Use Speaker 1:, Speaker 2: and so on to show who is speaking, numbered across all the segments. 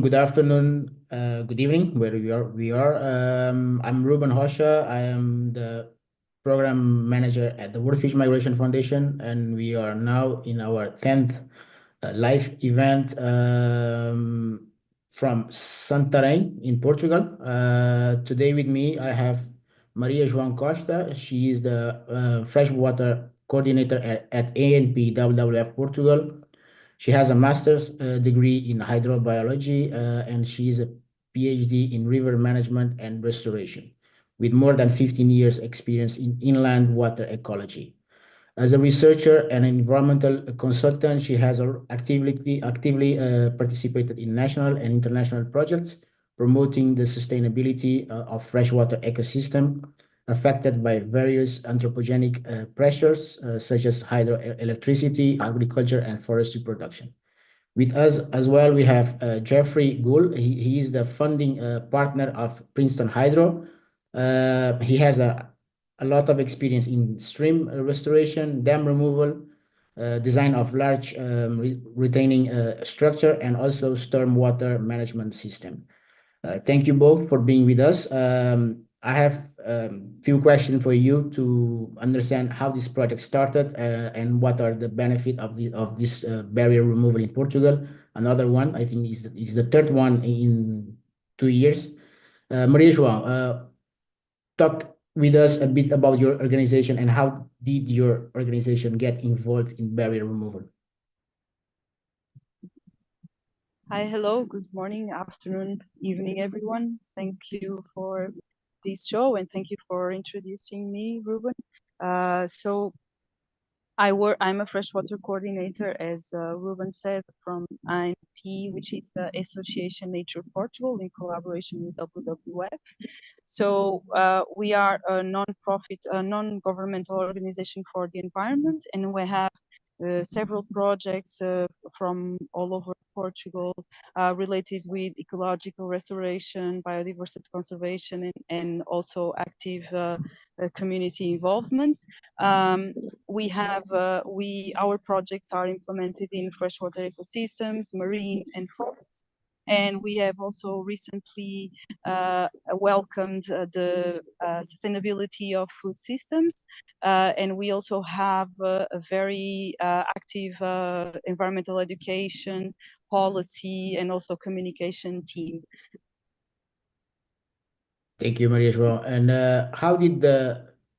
Speaker 1: Good afternoon, good evening, where we are. I'm Ruben Hosha. I am the program manager at the World Fish Migration Foundation, and we are now in our 10th live event from Santarém in Portugal. Today with me, I have Maria João Costa. She is the freshwater coordinator at ANP-WWF Portugal. She has a master's degree in hydrobiology, and she is a PhD in river management and restoration, with more than 15 years experience in inland water ecology. As a researcher and environmental consultant, she has actively participated in national and international projects promoting the sustainability of freshwater ecosystem affected by various anthropogenic pressures such as hydroelectricity, agriculture, and forestry production. With us as well, we have Geoffrey Goll. He is the funding partner of Princeton Hydro. He has a lot of experience in stream restoration, dam removal, design of large retaining structure, and also stormwater management system. Thank you both for being with us. I have a few questions for you to understand how this project started and what are the benefits of this barrier removal in Portugal. Another one, I think, is the third one in 2 years. Maria João, talk with us a bit about your organization and how did your organization get involved in barrier removal?
Speaker 2: Hi, hello, good morning, afternoon, evening, everyone. Thank you for this show and thank you for introducing me, Ruben. I'm a freshwater coordinator, as Ruben said, from ANP, which is the Association Nature Portugal in collaboration with WWF. We are a non-profit, non-governmental organization for the environment, and we have several projects from all over Portugal related with ecological restoration, biodiversity conservation, and also active community involvement. Our projects are implemented in freshwater ecosystems, marine and forest. And we have also recently welcomed the sustainability of food systems. And we also have a very active environmental education, policy, and also communication team.
Speaker 1: Thank you, Maria João. And how did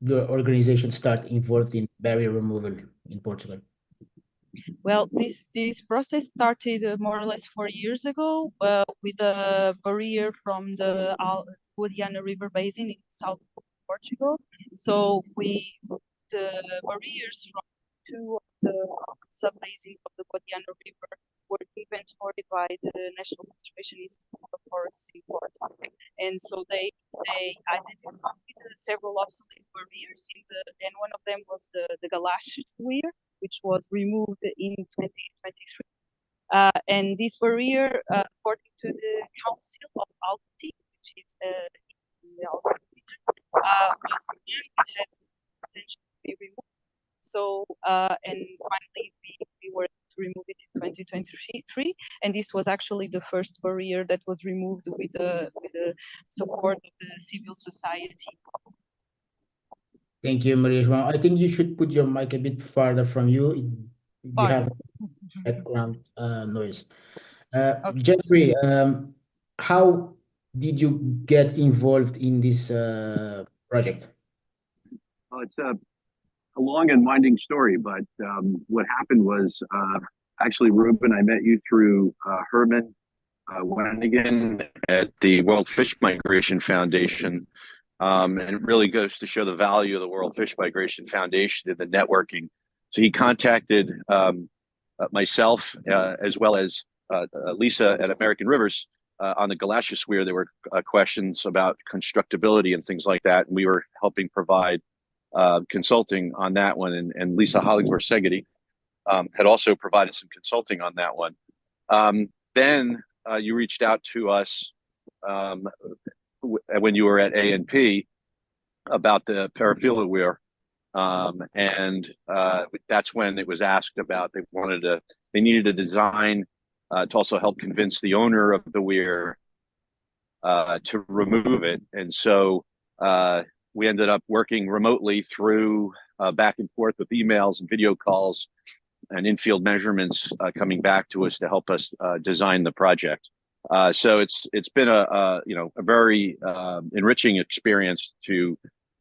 Speaker 1: your organization start involved in barrier removal in Portugal?
Speaker 2: Well, this process started more or less 4 years ago with a barrier from the Guadiana River basin in south of Portugal. So the barriers from two of the sub-basins of the Guadiana River were inventoried by the National Conservation Institute of Forests in Portugal. And so they identified several obsolete barriers, and one of them was the Galachus Weir, which was removed in 2023. And this barrier, according to the Council of Alti, which is in the Algarve region, was again, it had potential to be removed. So, and finally, we were to remove it in 2023, and this was actually the first barrier that was removed with the support of the civil society.
Speaker 1: Thank you, Maria João. I think you should put your mic a bit farther from you. You have background noise. Okay. Geoffrey, how did you get involved in this project?
Speaker 3: Well, it's a long and winding story, but what happened was actually, Ruben, I met you through Herman Wenigan at the World Fish Migration Foundation. And it really goes to show the value of the World Fish Migration Foundation and the networking. So he contacted myself as well as Lisa at American Rivers on the Galachus Weir. There were questions about constructability and things like that. And we were helping provide consulting on that one. And Lisa Hollingsworth-Segedy had also provided some consulting on that one. Then you reached out to us when you were at ANP about the Perofilho Weir, and that's when it was asked about. They needed a design to also help convince the owner of the weir to remove it. And so we ended up working remotely through back and forth with emails and video calls and in-field measurements coming back to us to help us design the project. So it's been a very enriching experience to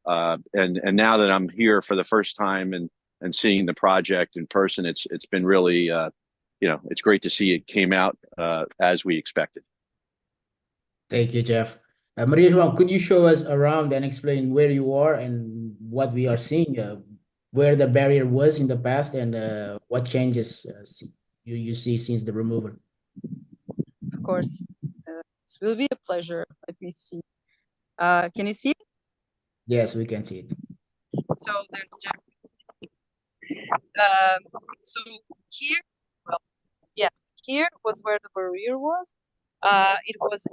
Speaker 3: and now that I'm here for the first time and seeing the project in person, it's been really it's great to see it came out as we expected.
Speaker 1: Thank you, Jeff. Maria João, could you show us around and explain where you are and what we are seeing, where the barrier was in the past, and what changes you see since the removal?
Speaker 2: Of course, it will be a pleasure. Let me see. Can you see it?
Speaker 1: Yes, we can see it.
Speaker 2: So there's Jeff. So here, well, yeah, here was where the barrier was. It was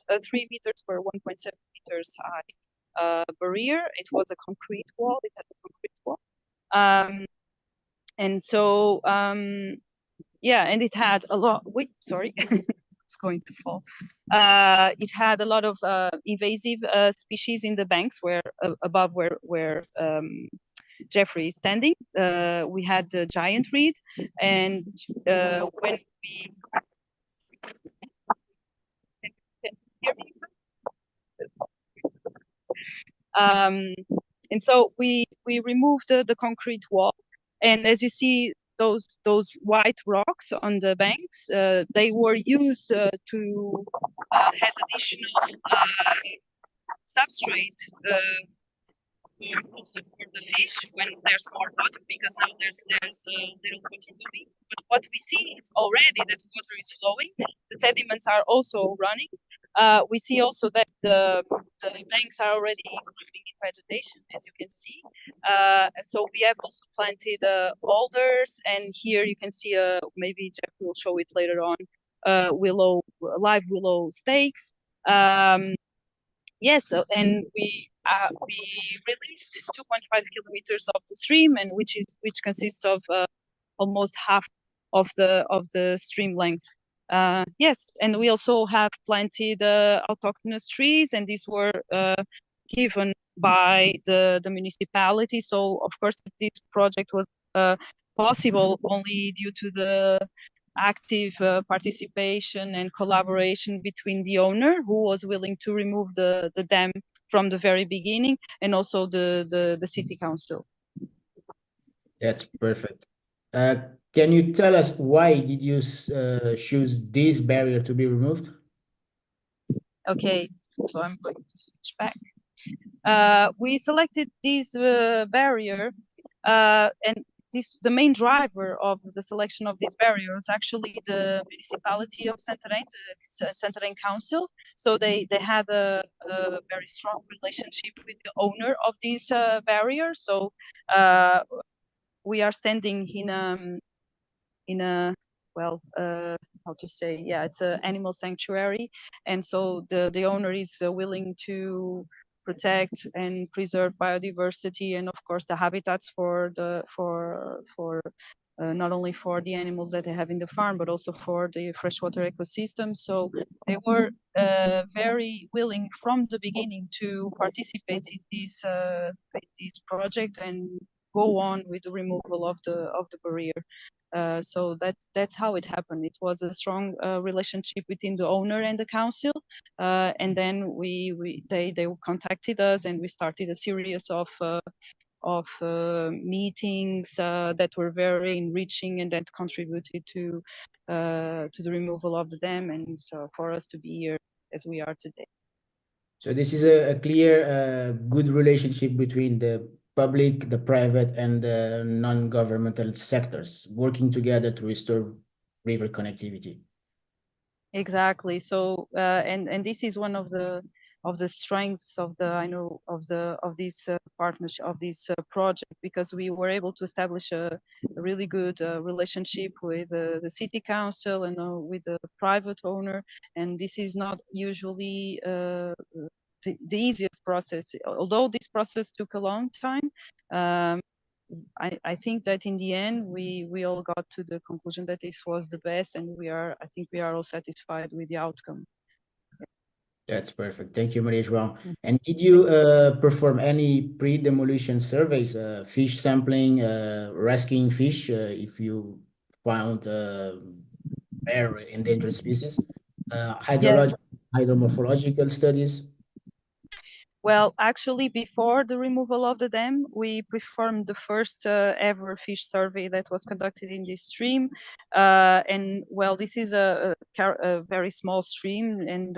Speaker 2: 3 meters per 1.7 meters high barrier. It was a concrete wall. It had a concrete wall. And so yeah, and it had a lot. Wait, sorry, it's going to fall. It had a lot of invasive species in the banks where above where Geoffrey is standing. We had the giant reed, and when we and so we removed the concrete wall, and as you see, those white rocks on the banks, they were used to have additional substrate also for the fish when there's more water, because now there's little water moving. But what we see is already that water is flowing. The sediments are also running. We see also that the banks are already growing in vegetation, as you can see. So we have also planted alders, and here you can see maybe Jeff will show it later on. Live willow stakes. Yes, and we released 2.5 kilometers of the stream, and which consists of almost half of the stream length. Yes, and we also have planted autochthonous trees, and these were given by the municipality. So of course this project was possible only due to the active participation and collaboration between the owner, who was willing to remove the dam from the very beginning, and also the city council.
Speaker 1: That's perfect. Can you tell us why did you choose this barrier to be removed? Okay,
Speaker 2: so I'm going to switch back. We selected this barrier, and the main driver of the selection of this barrier was actually the municipality of Santarém, the Santarém Council. So they had a very strong relationship with the owner of this barrier. So we are standing in a well, how to say, yeah, it's an animal sanctuary, and so the owner is willing to protect and preserve biodiversity, and of course the habitats for not only for the animals that they have in the farm, but also for the freshwater ecosystem. So they were very willing from the beginning to participate in this project and go on with the removal of the barrier. So that's how it happened. It was a strong relationship between the owner and the council, and then they contacted us, and we started a series of meetings that were very enriching and that contributed to the removal of the dam, and so for us to be here as we are today.
Speaker 1: So this is a clear, good relationship between the public, the private, and the non-governmental sectors working together to restore river connectivity.
Speaker 2: Exactly. So and this is one of the strengths of this partnership, of this project, because we were able to establish a really good relationship with the city council and with the private owner, and this is not usually the easiest process, although this process took a long time. I think that in the end we all got to the conclusion that this was the best, and I think we are all satisfied with the outcome.
Speaker 1: That's perfect. Thank you, Maria João. And did you perform any pre-demolition surveys, fish sampling, rescuing fish, if you found rare endangered species,
Speaker 2: Yes.
Speaker 1: hydromorphological studies?
Speaker 2: Well, actually, before the removal of the dam, we performed the first ever fish survey that was conducted in this stream. And well, this is a very small stream, and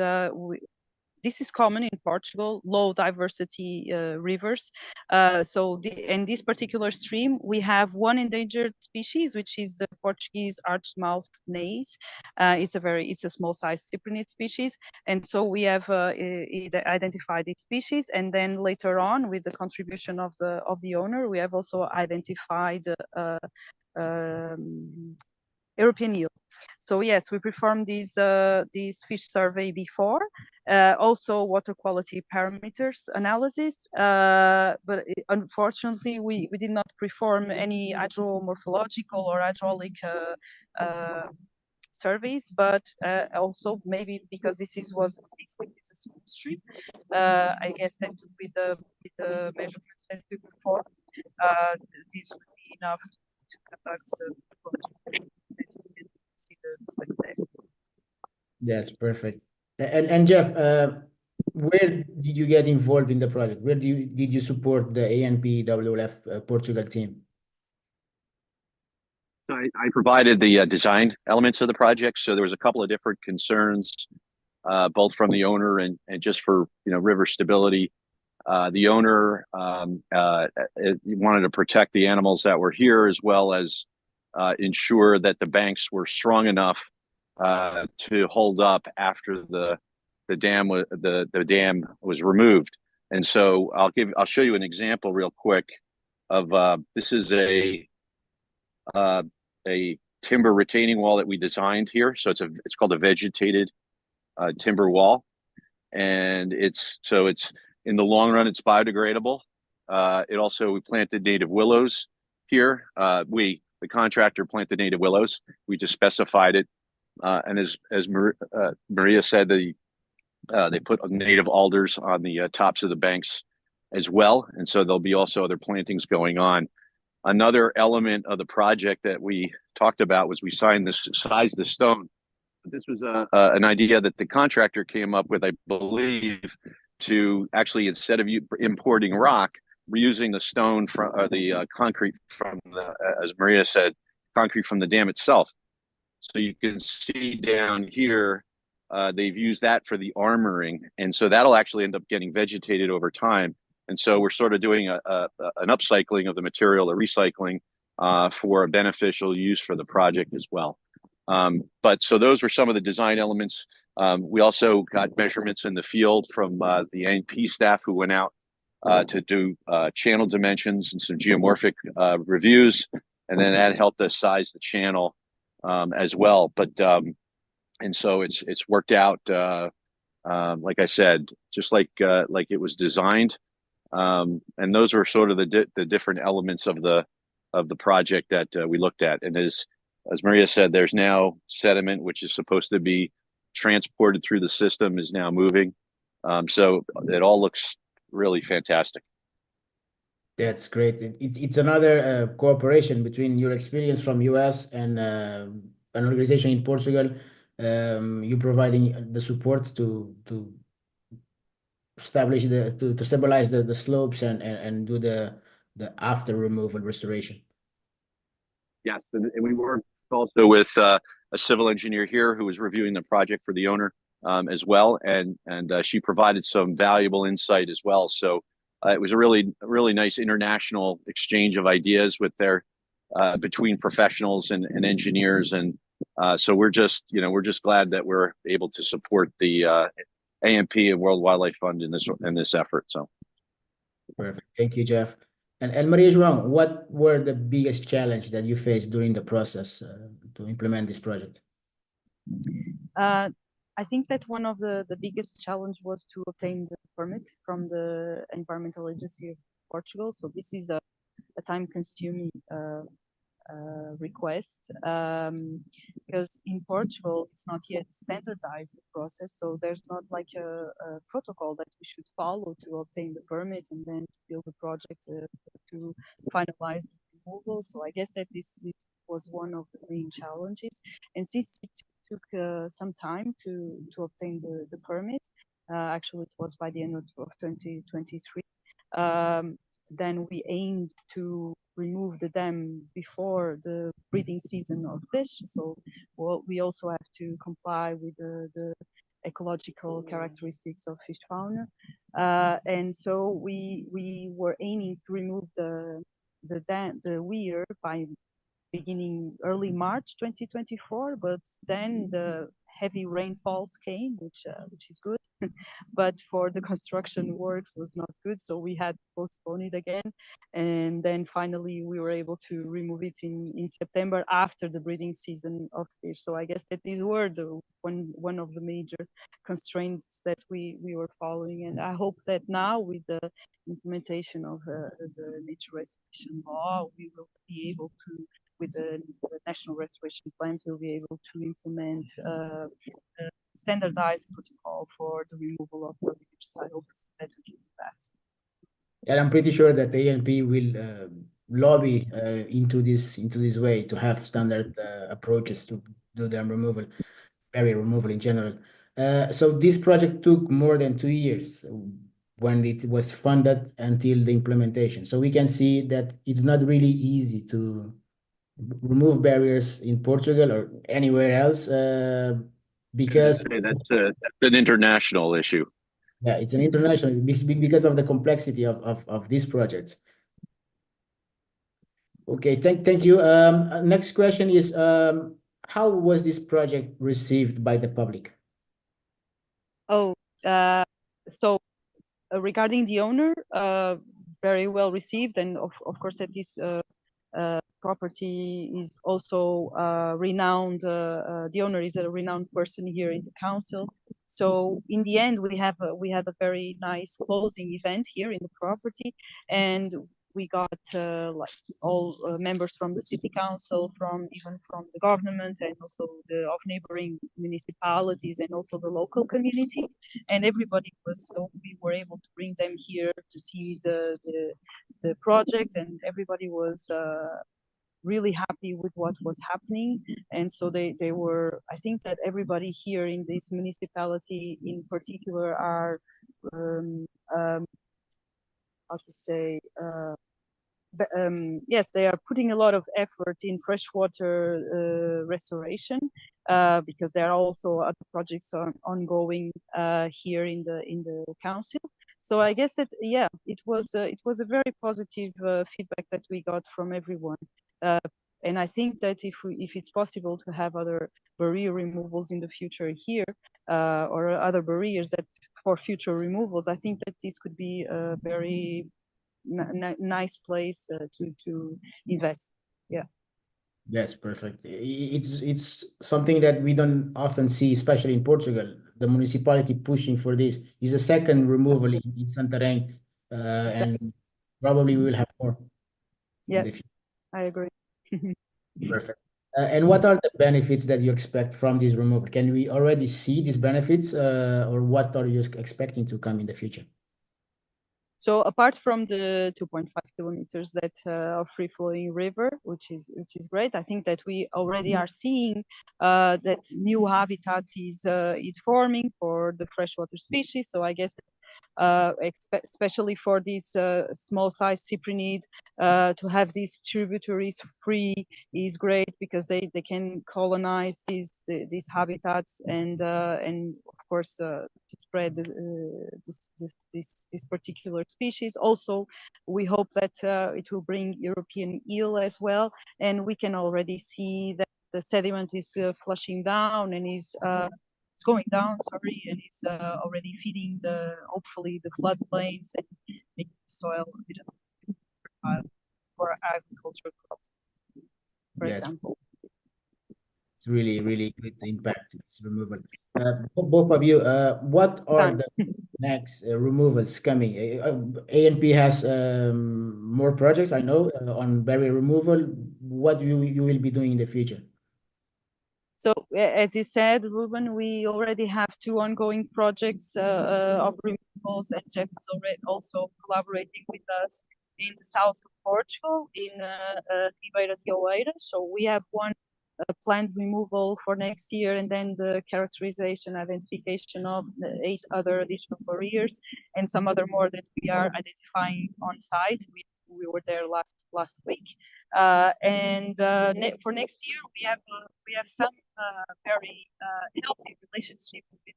Speaker 2: this is common in Portugal, low diversity rivers. In this particular stream, we have one endangered species, which is the Portuguese archmouth naze. It's a small sized cyprinid species. And so we have identified its species. And then later on, with the contribution of the owner, we have also identified European eel. So yes, we performed these fish survey before, also water quality parameters analysis, but unfortunately we did not perform any hydromorphological or hydraulic surveys, but also maybe because this was a small stream, I guess that with the measurements that we performed, this would be enough to conduct the project. See the success.
Speaker 1: That's perfect. And Jeff, where did you get involved in the project? Where did you support the ANP-WWF Portugal team?
Speaker 3: I provided the design elements of the project. So there was a couple of different concerns, both from the owner and just for river stability. The owner wanted to protect the animals that were here, as well as ensure that the banks were strong enough to hold up after the dam was removed. And so I'll show you an example real quick of this is a timber retaining wall that we designed here. So it's called a vegetated timber wall, and it's in the long run it's biodegradable. We planted native willows here. The contractor planted native willows. We just specified it, and as Maria said, they put native alders on the tops of the banks as well, and so there'll be also other plantings going on. Another element of the project that we talked about was we sized the stone. This was an idea that the contractor came up with, I believe, to actually, instead of importing rock, reusing the stone from the concrete from as Maria said, concrete from the dam itself. So you can see down here, they've used that for the armoring, and so that'll actually end up getting vegetated over time. And so we're sort of doing an upcycling of the material, a recycling for a beneficial use for the project as well. But so those were some of the design elements. We also got measurements in the field from the ANP staff who went out to do channel dimensions and some geomorphic reviews, and then that helped us size the channel as well. But and so it's worked out like I said, just like it was designed. And those were sort of the different elements of the project that we looked at. And as Maria said, there's now sediment which is supposed to be transported through the system is now moving. So it all looks really fantastic.
Speaker 1: That's great. It's another cooperation between your experience from US and an organization in Portugal. You providing the support to establish to stabilize the slopes and do the after removal restoration.
Speaker 3: Yes, and we worked also with a civil engineer here who was reviewing the project for the owner as well, and she provided some valuable insight as well. So it was a really nice international exchange of ideas with between professionals and engineers, and so we're just glad that we're able to support the ANP and World Wildlife Fund in this effort. So
Speaker 1: perfect. Thank you, Jeff. And Maria João, what were the biggest challenge that you faced during the process to implement this project?
Speaker 2: I think that one of the biggest challenge was to obtain the permit from the Environmental Agency of Portugal. So this is a time-consuming request, because in Portugal it's not yet standardized the process, so there's not like a protocol that we should follow to obtain the permit and then to build the project to finalize the removal. So I guess that this was one of the main challenges, and since it took some time to obtain the permit, actually it was by the end of 2023, then we aimed to remove the dam before the breeding season of fish. So we also have to comply with the ecological characteristics of fish fauna. And so we were aiming to remove the weir by beginning early March 2024, but then the heavy rainfalls came, which is good, but for the construction works was not good, so we had to postpone it again, and then finally we were able to remove it in September after the breeding season of fish. So I guess that these were the one of the major constraints that we were following, and I hope that now with the implementation of the nature restoration law, we will be able to, with the national restoration plans, we'll be able to implement a standardized protocol for the removal of the silos that we can do that.
Speaker 1: And I'm pretty sure that the ANP will lobby into this way to have standard approaches to do dam removal, barrier removal in general. So this project took more than 2 years when it was funded until the implementation. So we can see that it's not really easy to remove barriers in Portugal or anywhere else because
Speaker 3: that's an international issue.
Speaker 1: yeah, it's an international because of the complexity of these projects. Okay, thank you. Next question is how was this project received by the public?
Speaker 2: Oh, so regarding the owner, very well received, and of course that this property is also renowned. The owner is a renowned person here in the council. So in the end, we had a very nice closing event here in the property, and we got like all members from the city council, even from the government, and also of neighboring municipalities, and also the local community, and everybody was. So we were able to bring them here to see the project, and everybody was really happy with what was happening. And so they were, I think that everybody here in this municipality in particular are how to say yes, they are putting a lot of effort in freshwater restoration, because there are also other projects ongoing here in the council. So I guess that yeah, it was a very positive feedback that we got from everyone. And I think that if it's possible to have other barrier removals in the future here, or other barriers that for future removals, I think that this could be a very nice place to invest. Yeah.
Speaker 1: Yes, perfect. It's something that we don't often see, especially in Portugal. The municipality pushing for this is the second removal in Santarém,
Speaker 2: Exactly.
Speaker 1: and probably we will have more.
Speaker 2: Yes, I agree.
Speaker 1: Perfect. And what are the benefits that you expect from this removal? Can we already see these benefits, or what are you expecting to come in the future?
Speaker 2: So apart from the 2.5 kilometers that of free-flowing river, which is great, I think that we already are seeing that new habitat is forming for the freshwater species. So I guess especially for these small size cyprinid, to have these tributaries free is great, because they can colonize these habitats, and of course to spread this particular species. Also, we hope that it will bring European eel as well, and we can already see that the sediment is flushing down and is it's going down, sorry, and it's already feeding hopefully the floodplains and making the soil a bit fertile for agricultural crops, for example.
Speaker 1: It's really, really good impact, this removal. Both of you, what are the next removals coming? ANP has more projects, I know, on barrier removal. What you will be doing in the future?
Speaker 2: So as you said, Ruben, we already have 2 ongoing projects of removals, and Jeff is already also collaborating with us in the south of Portugal, in Ribeira de Oeiras. So we have one planned removal for next year, and then the characterization, identification of 8 other additional barriers, and some other more that we are identifying on site. We were there last week, and for next year we have some very healthy relationships with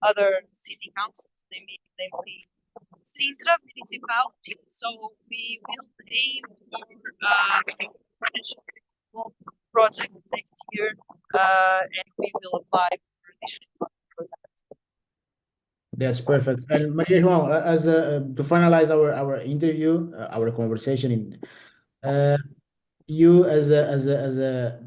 Speaker 2: other city councils, namely Sintra municipality. So we will aim for additional project next year, and we will apply for additional money for that.
Speaker 1: That's perfect. And Maria João, as to finalize our interview, our conversation, you as a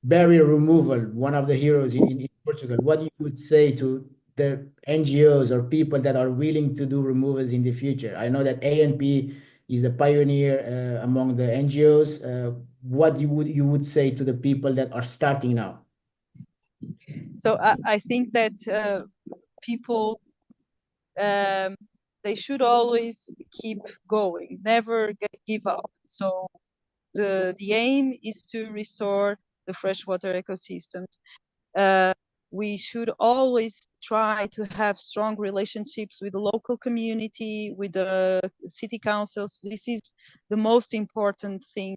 Speaker 1: barrier removal, one of the heroes in Portugal, what you would say to the NGOs or people that are willing to do removals in the future? I know that ANP is a pioneer among the NGOs. What you would say to the people that are starting now?
Speaker 2: So I think that people, they should always keep going, never give up. So the aim is to restore the freshwater ecosystems. We should always try to have strong relationships with the local community, with the city councils. This is the most important thing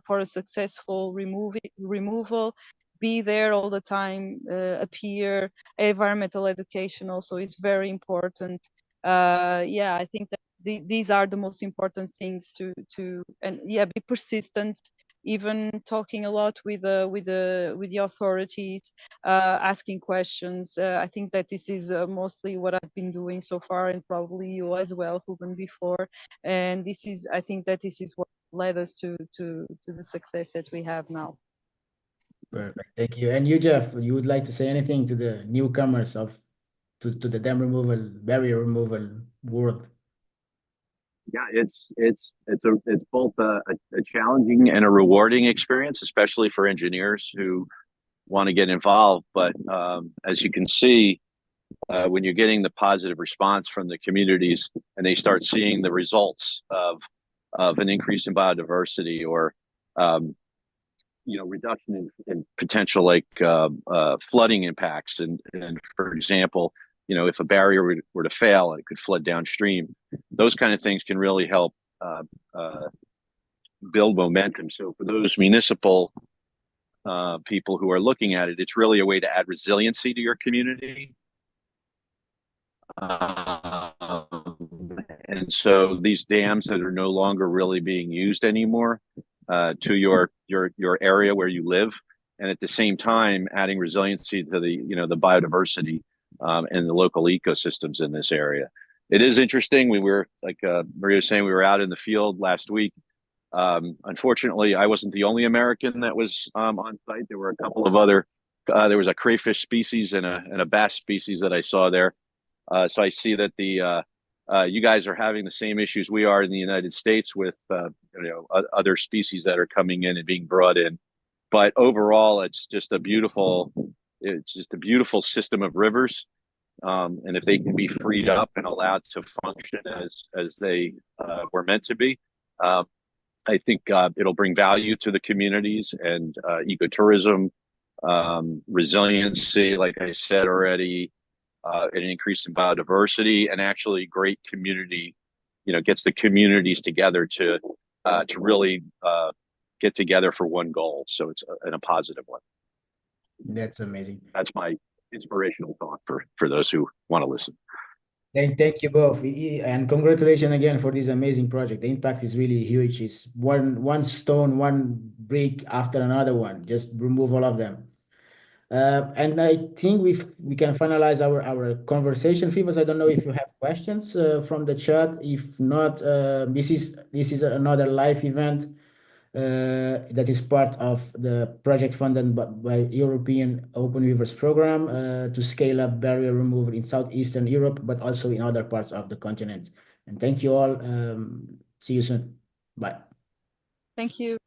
Speaker 2: for a successful removal. Be there all the time, appear. Environmental education also is very important. Yeah, I think that these are the most important things be persistent, even talking a lot with the authorities, asking questions. I think that this is mostly what I've been doing so far, and probably you as well, Ruben, before. And I think that this is what led us to the success that we have now.
Speaker 1: Perfect. Thank you. And you, Jeff, you would like to say anything to the newcomers to the dam removal, barrier removal world?
Speaker 3: Yeah, it's both a challenging and a rewarding experience, especially for engineers who want to get involved. But as you can see, when you're getting the positive response from the communities and they start seeing the results of an increase in biodiversity or reduction in potential like flooding impacts, and for example, if a barrier were to fail, it could flood downstream. Those kind of things can really help build momentum. So for those municipal people who are looking at it, it's really a way to add resiliency to your community. And so these dams that are no longer really being used anymore to your area where you live, and at the same time adding resiliency to the biodiversity and the local ecosystems in this area. It is interesting. We were, like Maria was saying, we were out in the field last week. Unfortunately, I wasn't the only American that was on site. There were a couple of other. There was a crayfish species and a bass species that I saw there. So I see that you guys are having the same issues we are in the United States with other species that are coming in and being brought in. But overall, it's just a beautiful system of rivers, and if they can be freed up and allowed to function as they were meant to be, I think it'll bring value to the communities and ecotourism, resiliency, like I said already, an increase in biodiversity, and actually great community, gets the communities together to really get together for one goal. So it's a positive one.
Speaker 1: That's amazing.
Speaker 3: That's my inspirational thought for those who want to listen.
Speaker 1: Thank you both, and congratulations again for this amazing project. The impact is really huge. It's one stone, one brick after another one. Just remove all of them. And I think we can finalize our conversation. Fivas, I don't know if you have questions from the chat. If not, this is another live event. that is part of the project funded by European Open Rivers Program to scale up barrier removal in Southeastern Europe, but also in other parts of the continent. And thank you all. See you soon. Bye.
Speaker 2: Thank you.